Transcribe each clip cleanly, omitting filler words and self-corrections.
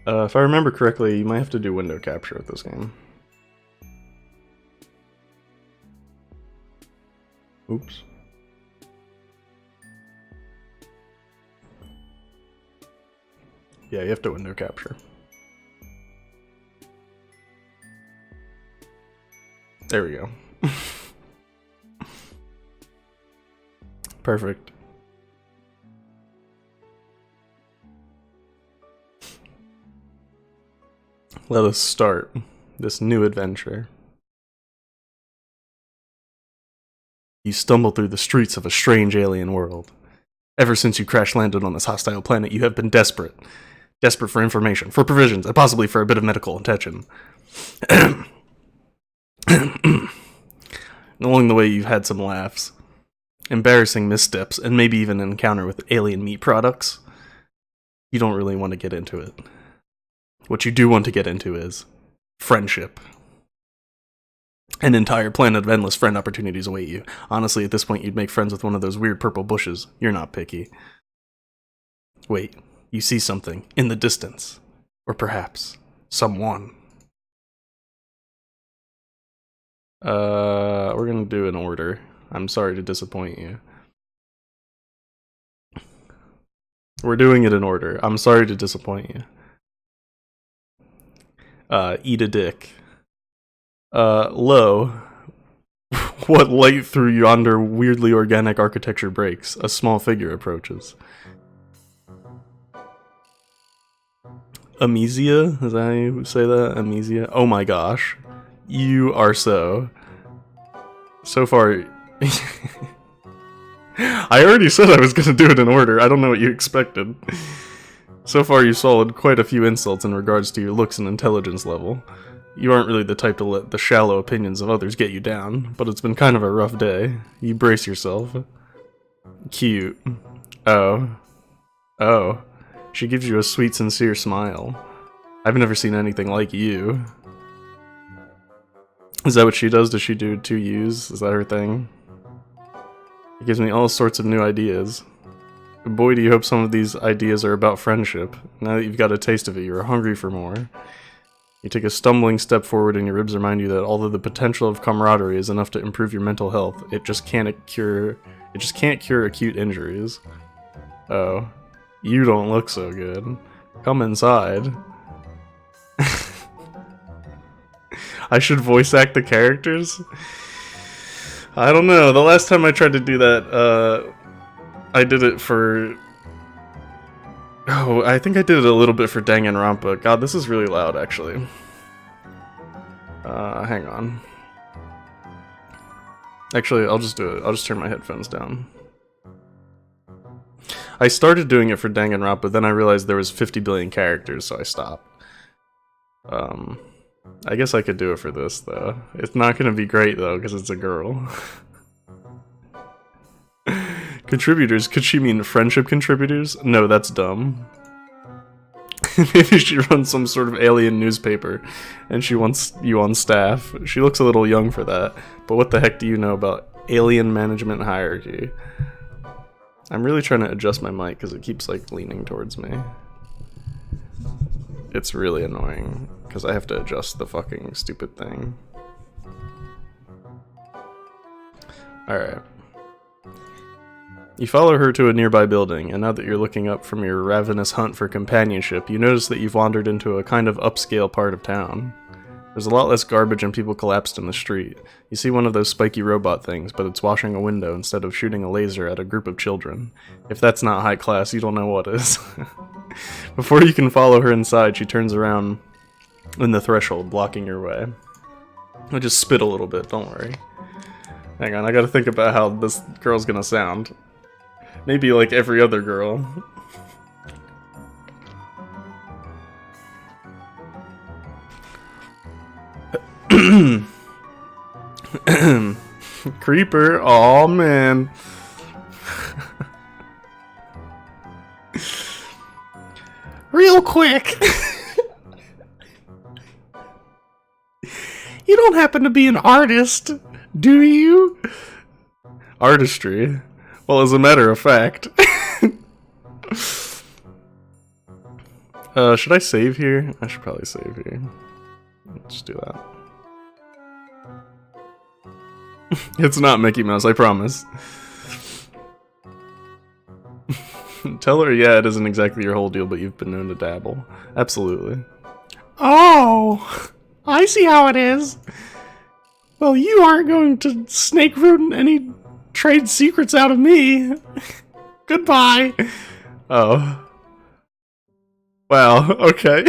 If I remember correctly, you might have to do window capture with this game. Oops. Yeah, you have to window capture. There we go. Perfect. Let us start this new adventure. You stumble through the streets of a strange alien world. Ever since you crash-landed on this hostile planet, you have been desperate. Desperate for information, for provisions, and possibly for a bit of medical attention. Along the way, you've had some laughs, embarrassing missteps, and maybe even an encounter with alien meat products. You don't really want to get into it. What you do want to get into is friendship. An entire planet of endless friend opportunities await you. Honestly, at this point, you'd make friends with one of those weird purple bushes. You're not picky. Wait, you see something in the distance. Or perhaps someone. We're gonna do an order. I'm sorry to disappoint you. We're doing it in order. I'm sorry to disappoint you. Eat a dick. Lo. What light through yonder weirdly organic architecture breaks? A small figure approaches. Amisia? Is that how you say that? Amisia? Oh my gosh. You are so far. I already said I was gonna do it in order. I don't know what you expected. So far you've swallowed quite a few insults in regards to your looks and intelligence level. You aren't really the type to let the shallow opinions of others get you down, but it's been kind of a rough day. You brace yourself. Cute. Oh. Oh. She gives you a sweet, sincere smile. I've never seen anything like you. Is that what she does? Does she do 2 U's? Is that her thing? It gives me all sorts of new ideas. Boy, do you hope some of these ideas are about friendship. Now that you've got a taste of it, you're hungry for more. You take a stumbling step forward and your ribs remind you that although the potential of camaraderie is enough to improve your mental health, it just can't cure acute injuries. Oh. You don't look so good. Come inside. I should voice act the characters? I don't know. The last time I tried to do that, I did it for... Oh, I think I did it a little bit for Danganronpa. God, this is really loud, actually. Hang on. Actually, I'll just do it. I'll just turn my headphones down. I started doing it for Danganronpa, then I realized there was 50 billion characters, so I stopped. I guess I could do it for this, though. It's not gonna be great, though, because it's a girl. Contributors? Could she mean friendship contributors? No, that's dumb. Maybe she runs some sort of alien newspaper, and she wants you on staff. She looks a little young for that, but what the heck do you know about alien management hierarchy? I'm really trying to adjust my mic because it keeps like leaning towards me. It's really annoying because I have to adjust the fucking stupid thing. Alright. You follow her to a nearby building, and now that you're looking up from your ravenous hunt for companionship, you notice that you've wandered into a kind of upscale part of town. There's a lot less garbage and people collapsed in the street. You see one of those spiky robot things, but it's washing a window instead of shooting a laser at a group of children. If that's not high class, you don't know what is. Before you can follow her inside, she turns around in the threshold, blocking your way. I'll just spit a little bit, don't worry. Hang on, I gotta think about how this girl's gonna sound. Maybe like every other girl. Creeper, oh man. Real quick. You don't happen to be an artist, do you? Artistry? Well, as a matter of fact. Should I save here? I should probably save here. Let's do that. It's not Mickey Mouse, I promise. Tell her, yeah, it isn't exactly your whole deal, but you've been known to dabble. Absolutely. Oh, I see how it is. Well, you aren't going to snake root any trade secrets out of me. Goodbye. Oh. Wow, okay.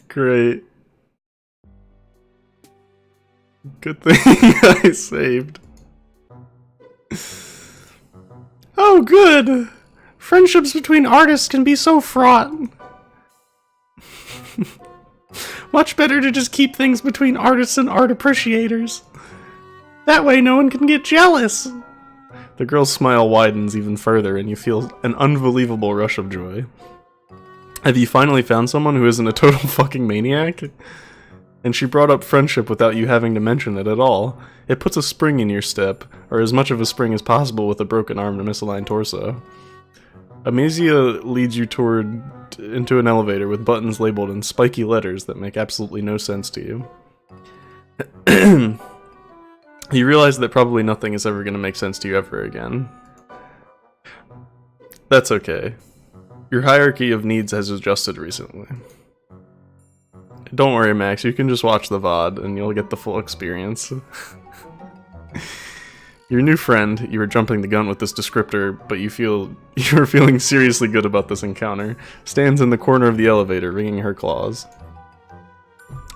Great. Good thing I saved. Oh, good. Friendships between artists can be so fraught. Much better to just keep things between artists and art appreciators. That way no one can get jealous. The girl's smile widens even further and you feel an unbelievable rush of joy. Have you finally found someone who isn't a total fucking maniac? And she brought up friendship without you having to mention it at all. It puts a spring in your step, or as much of a spring as possible with a broken arm and a misaligned torso. Amisia leads you into an elevator with buttons labeled in spiky letters that make absolutely no sense to you. You realize that probably nothing is ever going to make sense to you ever again. That's okay. Your hierarchy of needs has adjusted recently. Don't worry, Max, you can just watch the VOD and you'll get the full experience. Your new friend, you were jumping the gun with this descriptor, but you're feeling seriously good about this encounter, stands in the corner of the elevator, wringing her claws.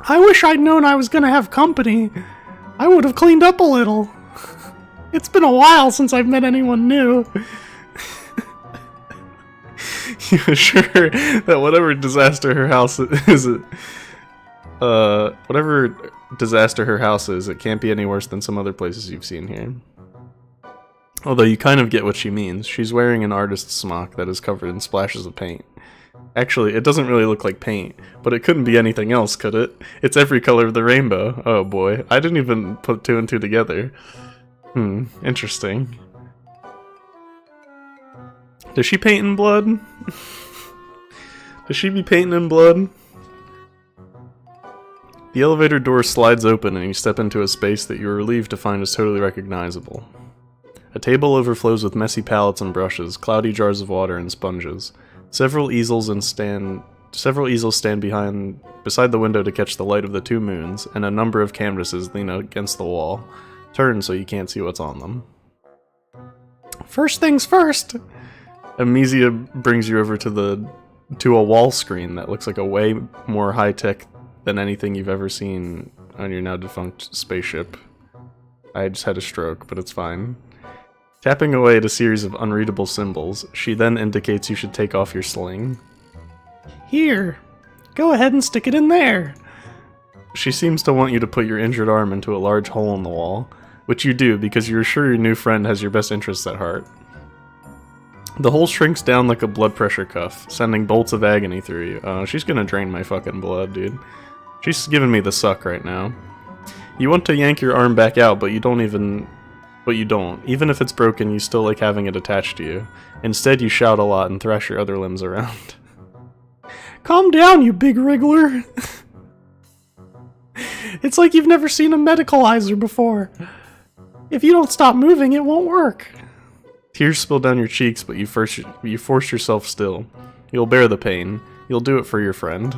I wish I'd known I was gonna have company. I would have cleaned up a little. It's been a while since I've met anyone new. You're sure that whatever disaster her house is, it can't be any worse than some other places you've seen here. Although you kind of get what she means. She's wearing an artist's smock that is covered in splashes of paint. Actually, it doesn't really look like paint, but it couldn't be anything else, could it? It's every color of the rainbow. Oh boy, I didn't even put two and two together. Interesting. Does she paint in blood? Does she be painting in blood? The elevator door slides open and you step into a space that you're relieved to find is totally recognizable. A table overflows with messy palettes and brushes, cloudy jars of water and sponges. Several easels stand beside the window to catch the light of the two moons, and a number of canvases lean against the wall. Turn so you can't see what's on them. First things first. Amisia brings you over to a wall screen that looks like a way more high-tech than anything you've ever seen on your now defunct spaceship. I just had a stroke, but it's fine. Tapping away at a series of unreadable symbols, she then indicates you should take off your sling. Here, go ahead and stick it in there. She seems to want you to put your injured arm into a large hole in the wall, which you do because you're sure your new friend has your best interests at heart. The hole shrinks down like a blood pressure cuff, sending bolts of agony through you. Oh, she's gonna drain my fucking blood, dude. She's giving me the suck right now. You want to yank your arm back out, but you don't. Even if it's broken, you still like having it attached to you. Instead, you shout a lot and thrash your other limbs around. Calm down, you big wriggler. It's like you've never seen a medicalizer before. If you don't stop moving, it won't work. Tears spill down your cheeks, but you force yourself still. You'll bear the pain. You'll do it for your friend.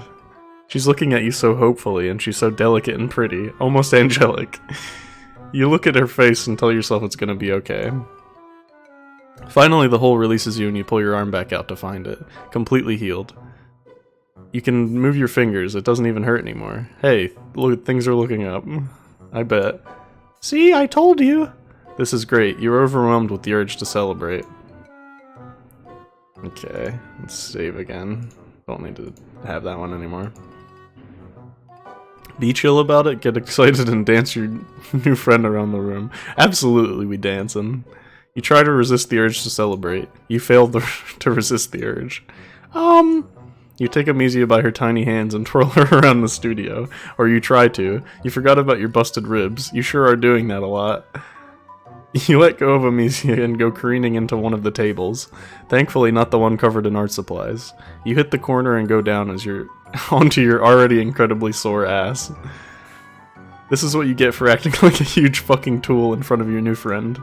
She's looking at you so hopefully, and she's so delicate and pretty, almost angelic. You look at her face and tell yourself it's gonna be okay. Finally, the hole releases you and you pull your arm back out to find it, completely healed. You can move your fingers, it doesn't even hurt anymore. Hey, look, things are looking up. I bet. See, I told you. This is great, you're overwhelmed with the urge to celebrate. Okay, let's save again. Don't need to have that one anymore. Be chill about it, get excited and dance your new friend around the room. Absolutely, we dancing. You try to resist the urge to celebrate. You fail to resist the urge. You take Amisia by her tiny hands and twirl her around the studio. Or you try to. You forgot about your busted ribs. You sure are doing that a lot. You let go of Amisia and go careening into one of the tables. Thankfully not the one covered in art supplies. You hit the corner and go down as you're onto your already incredibly sore ass. This is what you get for acting like a huge fucking tool in front of your new friend.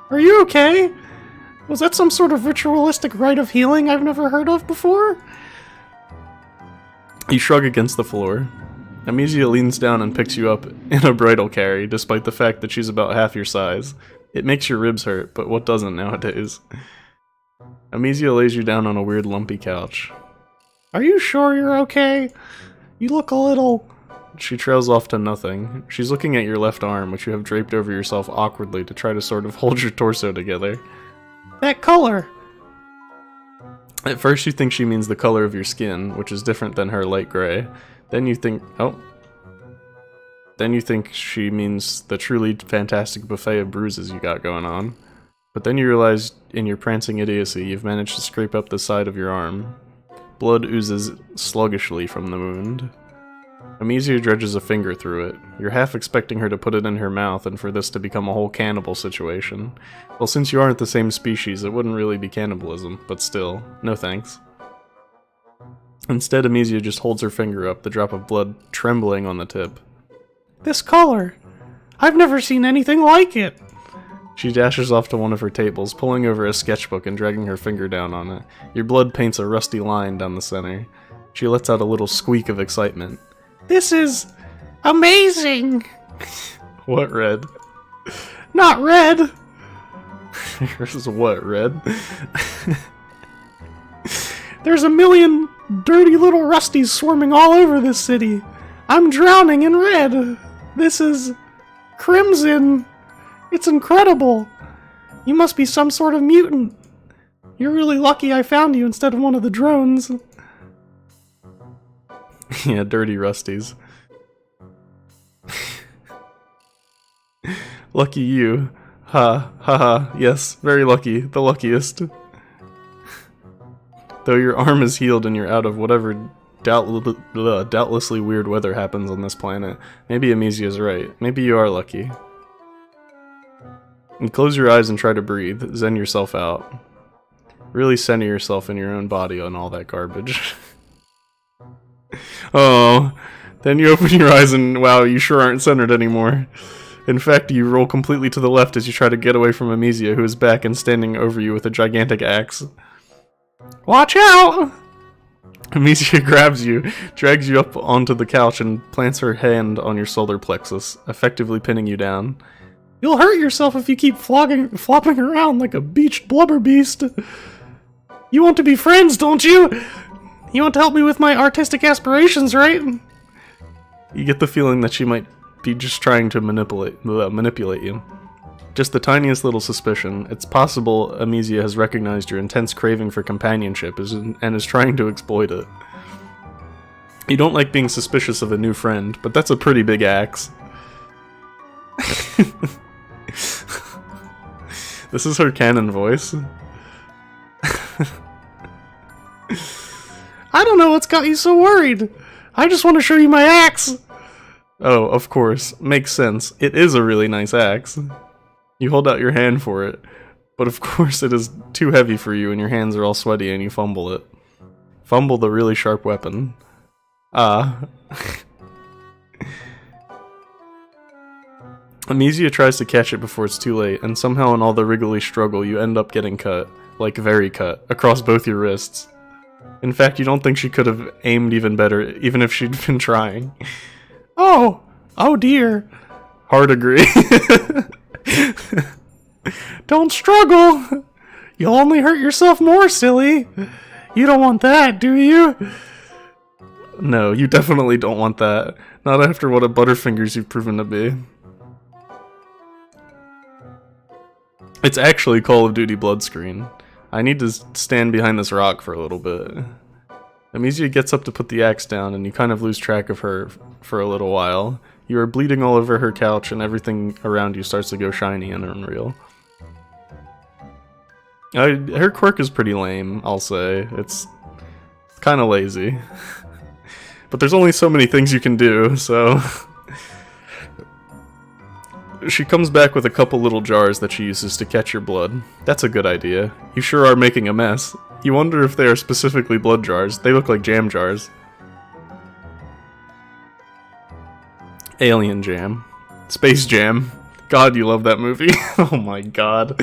Are you okay? Was that some sort of ritualistic rite of healing I've never heard of before? You shrug against the floor. Amisia leans down and picks you up in a bridal carry, despite the fact that she's about half your size. It makes your ribs hurt, but what doesn't nowadays? Amisia lays you down on a weird lumpy couch. Are you sure you're okay? You look a little... She trails off to nothing. She's looking at your left arm, which you have draped over yourself awkwardly to try to sort of hold your torso together. That color! At first you think she means the color of your skin, which is different than her light gray. Then you think, oh. Then you think she means the truly fantastic buffet of bruises you got going on. But then you realize, in your prancing idiocy, you've managed to scrape up the side of your arm. Blood oozes sluggishly from the wound. Amisia dredges a finger through it. You're half expecting her to put it in her mouth and for this to become a whole cannibal situation. Well, since you aren't the same species, it wouldn't really be cannibalism, but still, no thanks. Instead, Amisia just holds her finger up, the drop of blood trembling on the tip. This color! I've never seen anything like it! She dashes off to one of her tables, pulling over a sketchbook and dragging her finger down on it. Your blood paints a rusty line down the center. She lets out a little squeak of excitement. This is... amazing! What red? Not red! This is what, red? There's a million dirty little rusties swarming all over this city. I'm drowning in red. This is... crimson. It's incredible. You must be some sort of mutant. You're really lucky I found you instead of one of the drones. Yeah, dirty rusties. Lucky you. Ha, ha ha, yes, very lucky, the luckiest. Though your arm is healed and you're out of whatever doubtlessly weird weather happens on this planet, maybe Amisia's right. Maybe you are lucky. And close your eyes and try to breathe. Zen yourself out. Really center yourself in your own body on all that garbage. Oh, then you open your eyes and wow, you sure aren't centered anymore. In fact, you roll completely to the left as you try to get away from Amisia, who is back and standing over you with a gigantic axe. Watch out! Amisia grabs you, drags you up onto the couch, and plants her hand on your solar plexus, effectively pinning you down. You'll hurt yourself if you keep flopping around like a beached blubber beast. You want to be friends, don't you? You want to help me with my artistic aspirations, right? You get the feeling that she might be just trying to manipulate you. Just the tiniest little suspicion. It's possible Amisia has recognized your intense craving for companionship and is trying to exploit it. You don't like being suspicious of a new friend, but that's a pretty big axe. This is her canon voice. I don't know what's got you so worried. I just want to show you my axe. Oh, of course. Makes sense. It is a really nice axe. You hold out your hand for it, but of course it is too heavy for you and your hands are all sweaty and you fumble it. Fumble the really sharp weapon. Amisia tries to catch it before it's too late, and somehow in all the wriggly struggle you end up getting cut, like very cut, across both your wrists. In fact, you don't think she could have aimed even better, even if she'd been trying. Oh dear. Hard agree. Don't struggle. You'll only hurt yourself more, silly. You don't want that, do you? No, you definitely don't want that. Not after what a Butterfingers you've proven to be. It's actually Call of Duty Bloodscreen. I need to stand behind this rock for a little bit. Amisia gets up to put the axe down and you kind of lose track of her for a little while. You are bleeding all over her couch and everything around you starts to go shiny and unreal. Her quirk is pretty lame, I'll say. It's kind of lazy. But there's only so many things you can do, so... She comes back with a couple little jars that she uses to catch your blood. That's a good idea. You sure are making a mess. You wonder if they are specifically blood jars. They look like jam jars. Alien Jam. Space Jam. God, you love that movie. Oh my god.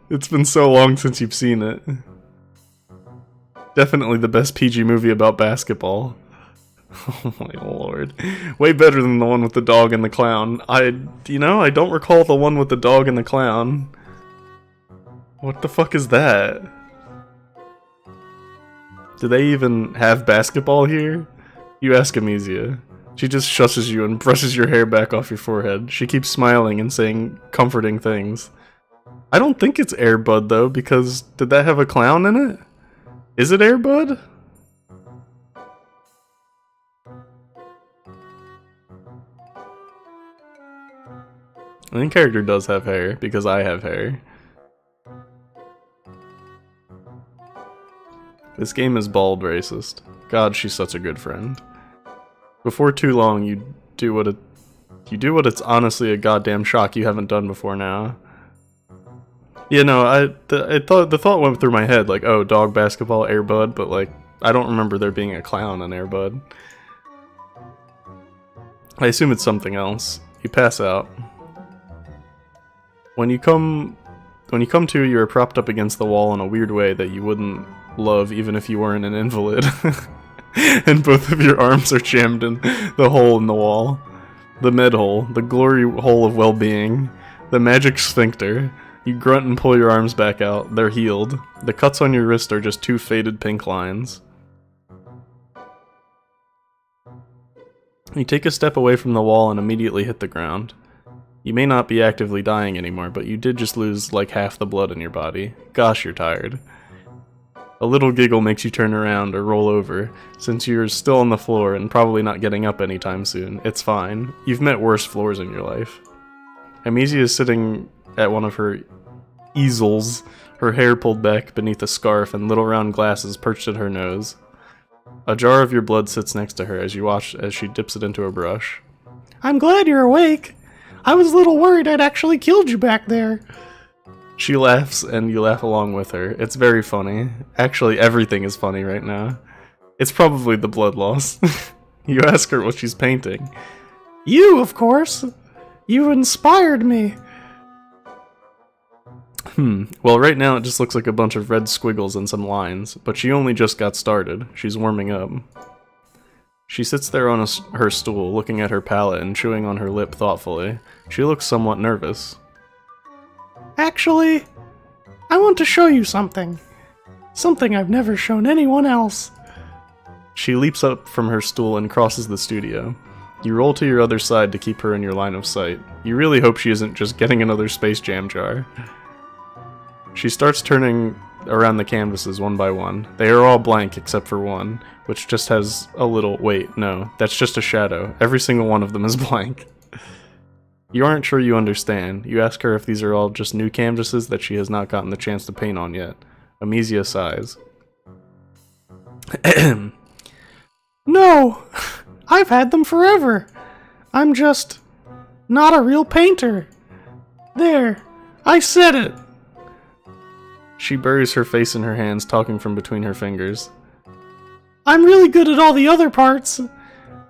It's been so long since you've seen it. Definitely the best PG movie about basketball. Oh my lord. Way better than the one with the dog and the clown. I don't recall the one with the dog and the clown. What the fuck is that? Do they even have basketball here? You ask Amisia. She just shushes you and brushes your hair back off your forehead. She keeps smiling and saying comforting things. I don't think it's Air Bud though, because did that have a clown in it? Is it Air Bud? The main character does have hair, because I have hair. This game is bald racist. God, she's such a good friend. Before too long, you do what it's honestly a goddamn shock you haven't done before now. Yeah, no, the thought went through my head, like, oh, dog basketball, Air Bud, but like, I don't remember there being a clown in Air Bud. I assume it's something else. You pass out. When you come to, you're propped up against the wall in a weird way that you wouldn't love even if you weren't an invalid. And both of your arms are jammed in the hole in the wall. The med hole, the glory hole of well-being, the magic sphincter. You grunt and pull your arms back out. They're healed. The cuts on your wrist are just two faded pink lines. You take a step away from the wall and immediately hit the ground. You may not be actively dying anymore, but you did just lose like half the blood in your body. Gosh, you're tired. A little giggle makes you turn around or roll over, since you're still on the floor and probably not getting up anytime soon. It's fine. You've met worse floors in your life. Amisia is sitting at one of her easels, her hair pulled back beneath a scarf and little round glasses perched at her nose. A jar of your blood sits next to her as you watch as she dips it into a brush. I'm glad you're awake. I was a little worried I'd actually killed you back there. She laughs, and you laugh along with her. It's very funny. Actually, everything is funny right now. It's probably the blood loss. You ask her what she's painting. You, of course. You inspired me. Well, right now it just looks like a bunch of red squiggles and some lines, but she only just got started. She's warming up. She sits there on her stool, looking at her palette and chewing on her lip thoughtfully. She looks somewhat nervous. Actually, I want to show you something. Something I've never shown anyone else. She leaps up from her stool and crosses the studio. You roll to your other side to keep her in your line of sight. You really hope she isn't just getting another Space Jam jar. She starts turning around the canvases one by one. They are all blank except for one, which just has a little— wait, no, that's just a shadow. Every single one of them is blank. You aren't sure you understand. You ask her if these are all just new canvases that she has not gotten the chance to paint on yet. Amisia sighs. No! I've had them forever. I'm just not a real painter. There, I said it. She buries her face in her hands, talking from between her fingers. I'm really good at all the other parts.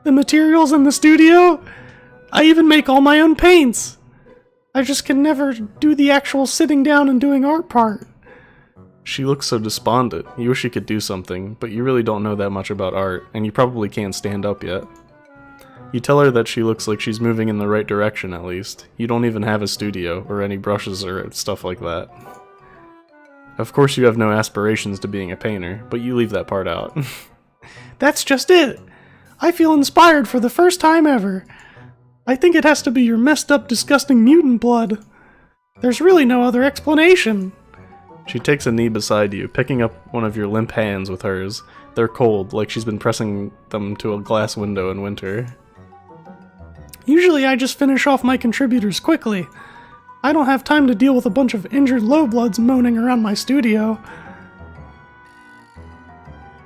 The materials in the studio. I even make all my own paints. I just can never do the actual sitting down and doing art part. She looks so despondent. You wish you could do something, but you really don't know that much about art, and you probably can't stand up yet. You tell her that she looks like she's moving in the right direction at least. You don't even have a studio, or any brushes or stuff like that. Of course you have no aspirations to being a painter, but you leave that part out. That's just it. I feel inspired for the first time ever. I think it has to be your messed up, disgusting mutant blood. There's really no other explanation. She takes a knee beside you, picking up one of your limp hands with hers. They're cold, like she's been pressing them to a glass window in winter. Usually I just finish off my contributors quickly. I don't have time to deal with a bunch of injured lowbloods moaning around my studio.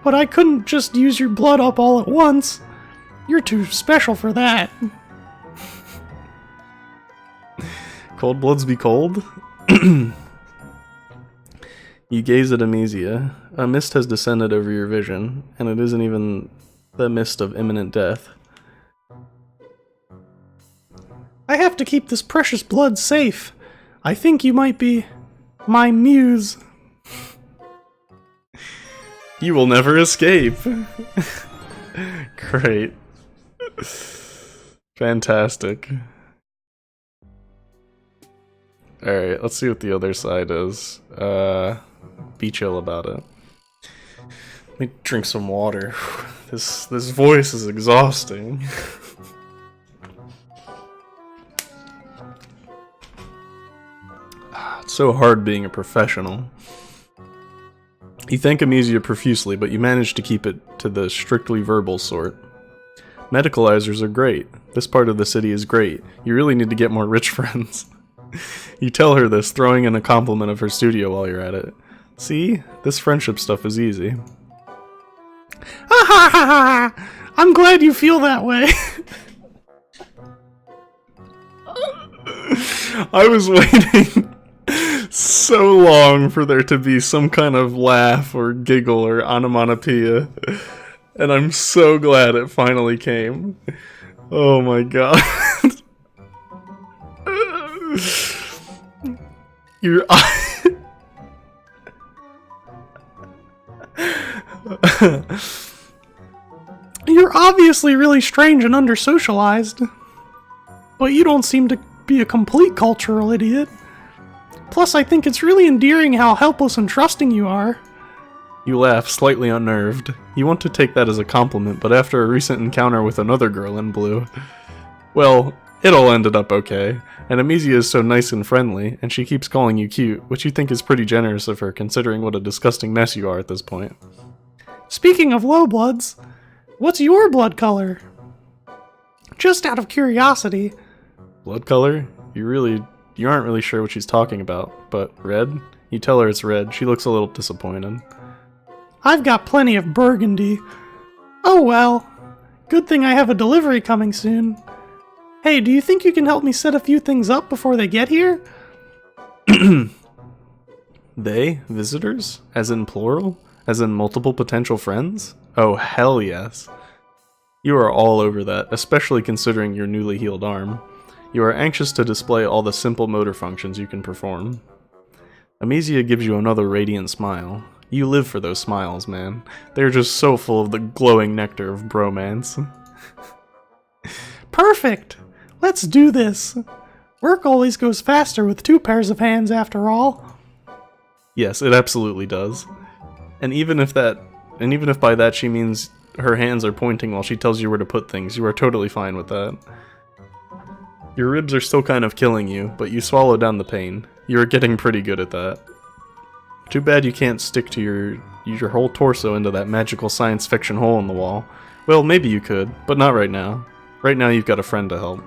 but I couldn't just use your blood up all at once. You're too special for that. Cold bloods be cold? You gaze at Amisia. A mist has descended over your vision, and it isn't even the mist of imminent death. I have to keep this precious blood safe. I think you might be my muse. You will never escape! Great. Fantastic. Alright, let's see what the other side is. Be chill about it. Let me drink some water. This voice is exhausting. It's so hard being a professional. You thank Amisia profusely, but you manage to keep it to the strictly verbal sort. Medicalizers are great. This part of the city is great. You really need to get more rich friends. You tell her this, throwing in a compliment of her studio while you're at it. See? This friendship stuff is easy. Ha ha ha ha! I'm glad you feel that way. I was waiting so long for there to be some kind of laugh or giggle or onomatopoeia, and I'm so glad it finally came. Oh my god. Your You're obviously really strange and under-socialized, but you don't seem to be a complete cultural idiot. Plus, I think it's really endearing how helpless and trusting you are. You laugh, slightly unnerved. You want to take that as a compliment, but after a recent encounter with another girl in blue... Well, it all ended up okay, and Amisia is so nice and friendly, and she keeps calling you cute, which you think is pretty generous of her considering what a disgusting mess you are at this point. Speaking of low bloods, what's your blood color? Just out of curiosity. Blood color? You aren't really sure what she's talking about, but red? You tell her it's red. She looks a little disappointed. I've got plenty of burgundy. Oh well. Good thing I have a delivery coming soon. Hey, do you think you can help me set a few things up before they get here? They? Visitors? As in plural? As in multiple potential friends? Oh, hell yes. You are all over that, especially considering your newly healed arm. You are anxious to display all the simple motor functions you can perform. Amisia gives you another radiant smile. You live for those smiles, man. They're just so full of the glowing nectar of bromance. Perfect! Let's do this! Work always goes faster with two pairs of hands after all. Yes, it absolutely does. And even if by that she means her hands are pointing while she tells you where to put things, you are totally fine with that. Your ribs are still kind of killing you, but you swallow down the pain. You are getting pretty good at that. Too bad you can't stick to your whole torso into that magical science fiction hole in the wall. Well, maybe you could, but not right now. Right now you've got a friend to help.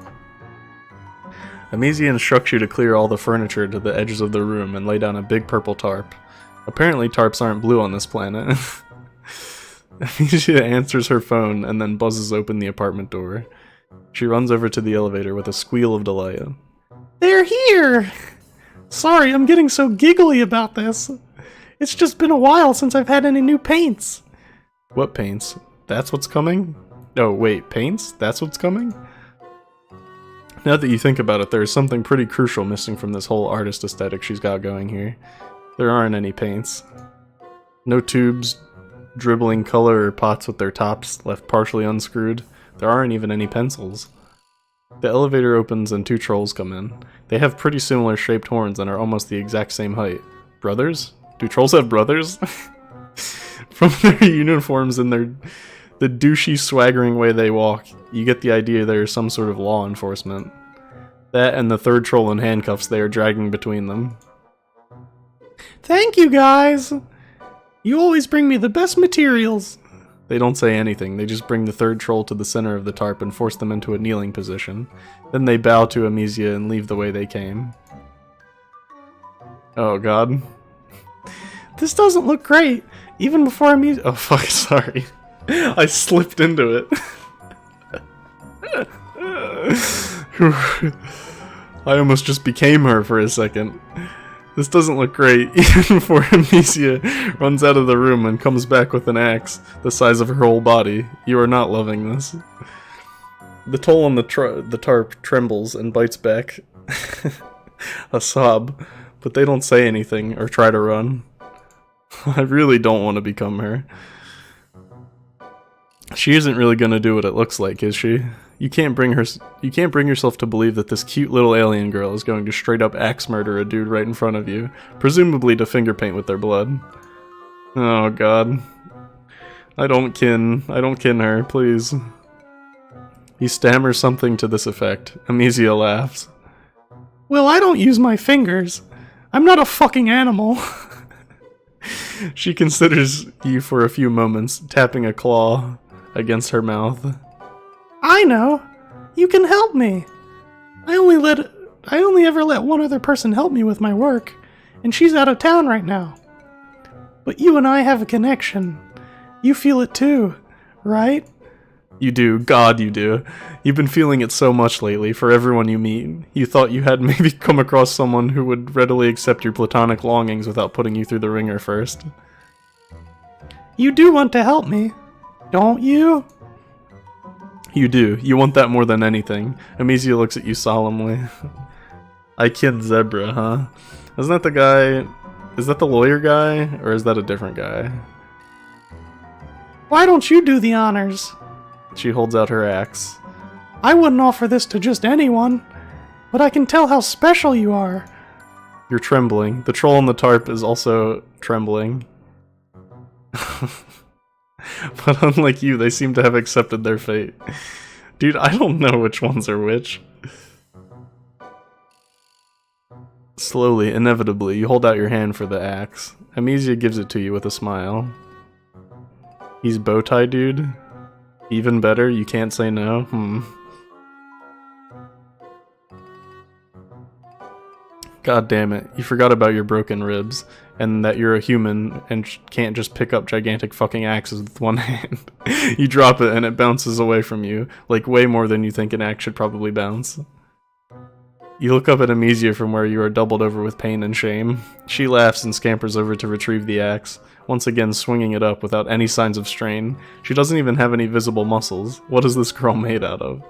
Amisia instructs you to clear all the furniture to the edges of the room and lay down a big purple tarp. Apparently tarps aren't blue on this planet. Amisia answers her phone and then buzzes open the apartment door. She runs over to the elevator with a squeal of delight. They're here! Sorry, I'm getting so giggly about this. It's just been a while since I've had any new paints. What paints? That's what's coming? Oh, wait, paints? That's what's coming? Now that you think about it, there is something pretty crucial missing from this whole artist aesthetic she's got going here. There aren't any paints. No tubes, dribbling color or pots with their tops left partially unscrewed. There aren't even any pencils. The elevator opens and two trolls come in. They have pretty similar shaped horns and are almost the exact same height. Brothers? Do trolls have brothers? From their uniforms and the douchey, swaggering way they walk, you get the idea they are some sort of law enforcement. That and the third troll in handcuffs they are dragging between them. Thank you, guys! You always bring me the best materials. They don't say anything, they just bring the third troll to the center of the tarp and force them into a kneeling position. Then they bow to Amisia and leave the way they came. Oh god. This doesn't look great. Even before Amisia— Oh fuck, sorry. I slipped into it. I almost just became her for a second. This doesn't look great, even before Amisia runs out of the room and comes back with an axe the size of her whole body. You are not loving this. The toll on the tarp trembles and bites back a sob, but they don't say anything or try to run. I really don't want to become her. She isn't really gonna do what it looks like, is she? You can't bring yourself to believe that this cute little alien girl is going to straight up axe murder a dude right in front of you, presumably to finger paint with their blood. Oh god. I don't kin her, please. He stammers something to this effect. Amisia laughs. Well, I don't use my fingers. I'm not a fucking animal. She considers you for a few moments, tapping a claw against her mouth. I know. You can help me. I only ever let one other person help me with my work, and she's out of town right now. But you and I have a connection. You feel it too, right? You do. God, you do. You've been feeling it so much lately for everyone you meet. You thought you had maybe come across someone who would readily accept your platonic longings without putting you through the ringer first. You do want to help me, don't you? You do. You want that more than anything. Amisia looks at you solemnly. I kid Zebra, huh? Isn't that the guy... Is that the lawyer guy? Or is that a different guy? Why don't you do the honors? She holds out her axe. I wouldn't offer this to just anyone, but I can tell how special you are. You're trembling. The troll on the tarp is also trembling. But unlike you, they seem to have accepted their fate. Dude, I don't know which ones are which. Slowly, inevitably, you hold out your hand for the axe. Amisia gives it to you with a smile. He's bowtie dude? Even better, you can't say no? God damn it, you forgot about your broken ribs, and that you're a human and can't just pick up gigantic fucking axes with one hand. You drop it and it bounces away from you, like way more than you think an axe should probably bounce. You look up at Amisia from where you are doubled over with pain and shame. She laughs and scampers over to retrieve the axe, once again swinging it up without any signs of strain. She doesn't even have any visible muscles. What is this girl made out of?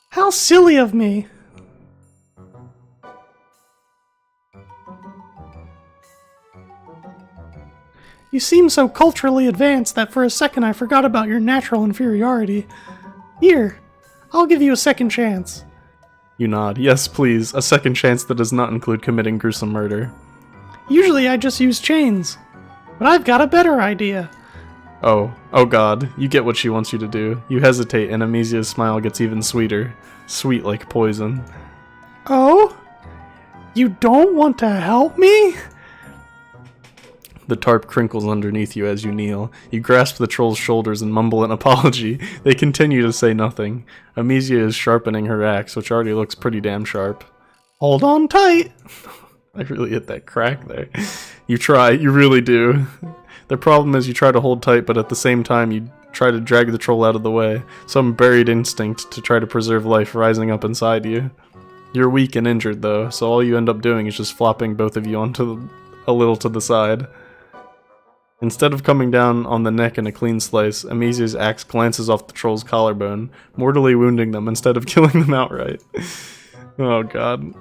How silly of me! You seem so culturally advanced that for a second I forgot about your natural inferiority. Here, I'll give you a second chance. You nod. Yes, please. A second chance that does not include committing gruesome murder. Usually I just use chains, but I've got a better idea. Oh god. You get what she wants you to do. You hesitate and Amisia's smile gets even sweeter. Sweet like poison. Oh? You don't want to help me? The tarp crinkles underneath you as you kneel. You grasp the troll's shoulders and mumble an apology. They continue to say nothing. Amisia is sharpening her axe, which already looks pretty damn sharp. Hold on tight. I really hit that crack there. You try, you really do. The problem is you try to hold tight, but at the same time you try to drag the troll out of the way. Some buried instinct to try to preserve life rising up inside you. You're weak and injured though, so all you end up doing is just flopping both of you onto a little to the side. Instead of coming down on the neck in a clean slice, Amisia's axe glances off the troll's collarbone, mortally wounding them instead of killing them outright. Oh god.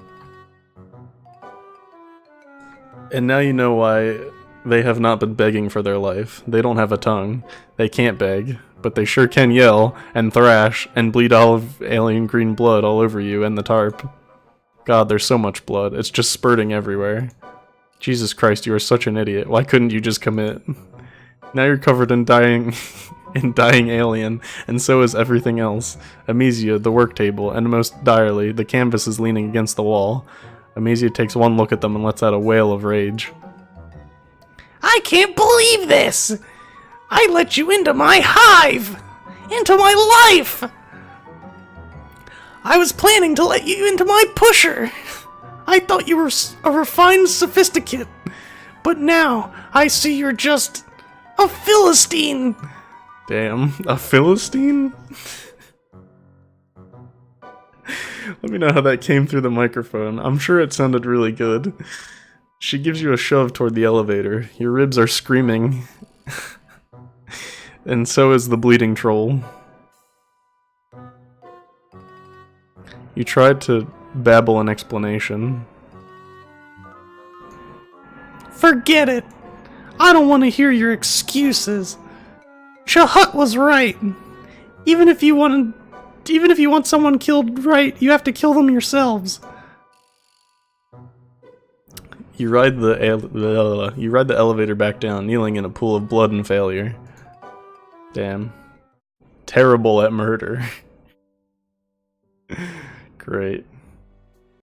And now you know why they have not been begging for their life. They don't have a tongue. They can't beg, but they sure can yell, and thrash, and bleed olive alien green blood all over you and the tarp. God, there's so much blood. It's just spurting everywhere. Jesus Christ, you are such an idiot. Why couldn't you just commit? Now you're covered in dying alien, and so is everything else. Amisia, the work table, and most direly, the canvas is leaning against the wall. Amisia takes one look at them and lets out a wail of rage. I can't believe this! I let you into my hive! Into my life! I was planning to let you into my pusher. I thought you were a refined sophisticate, but now I see you're just a Philistine. Damn, a Philistine? Let me know how that came through the microphone. I'm sure it sounded really good. She gives you a shove toward the elevator. Your ribs are screaming. And so is the bleeding troll. You tried to babble an explanation. Forget it. I don't want to hear your excuses. Chahut was right. Even if you want someone killed right, you have to kill them yourselves. You ride the elevator back down, kneeling in a pool of blood and failure. Damn. Terrible at murder. Great.